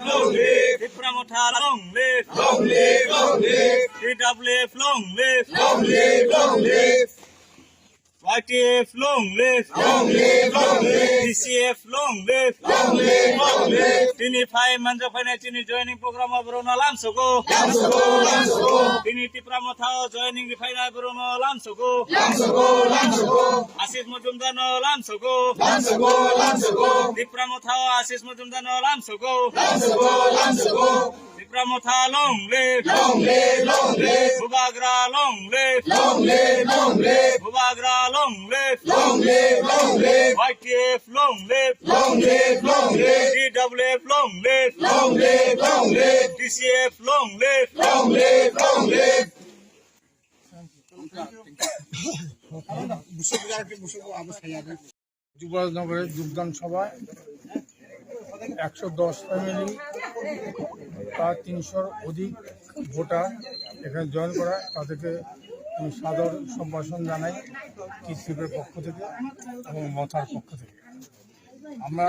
long live. Tipra Motha, long live. Long live, long live. TWF, long live. Long live, long live. YTF, long live. Long live, long live. DCF, long live. Long live, long live. Tini Phai Manja Phai Tini joining program of Bruno Lamsogo. Lamsogo, Lamsogo. Tini Tipra Motha joining the final Bruno Lamsogo. Lamsogo, Lamsogo. Asis Mujumdano Lamsogo. Lamsogo, Lamsogo. Tipra Motha Asis Mujumdano Lamsogo. Lamsogo, Lamsogo. Tipra Motha, long live. Long live, long live. Bubagra, long live. Long live, long live. Bubagra, long live. Long live, long live. YTF, long live. Long live, long live. TWF, long live. Long live, long live. DCF, long live. Long live, long live. যুবরাজনগরের যোগদান সভায় 110 family প্রায় 300-র অধিক voter এখানে join করা, তাদেরকে আমি সাদর সম্ভাষণ জানাই টিসিপের পক্ষ থেকে এবং মথার পক্ষ থেকে। আমরা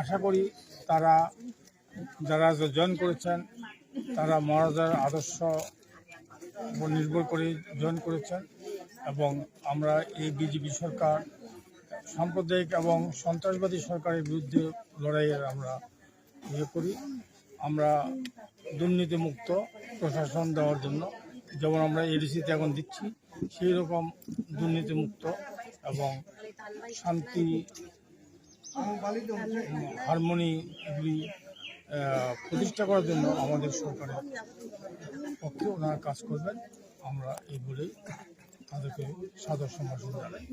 আশা করি তারা যারা জয়েন করেছেন তারা মহারাজার আদর্শ উপর নির্ভর করে জয়েন করেছেন এবং আমরা এই বিজেপি সরকার সাম্প্রদায়িক এবং সন্ত্রাসবাদী সরকারের বিরুদ্ধে লড়াইয়ের আমরা করি। আমরা দুর্নীতিমুক্ত প্রশাসন দেওয়ার জন্য, যেমন আমরা এডিসিতে এখন দিচ্ছি, সেই রকম দুর্নীতিমুক্ত এবং শান্তি হারমোনি এগুলি প্রতিষ্ঠা করার জন্য আমাদের সরকারের পক্ষে ওনারা কাজ করবেন। আমরা এই বলেই তাদেরকে সাদর সম্ভাষণ জানাই।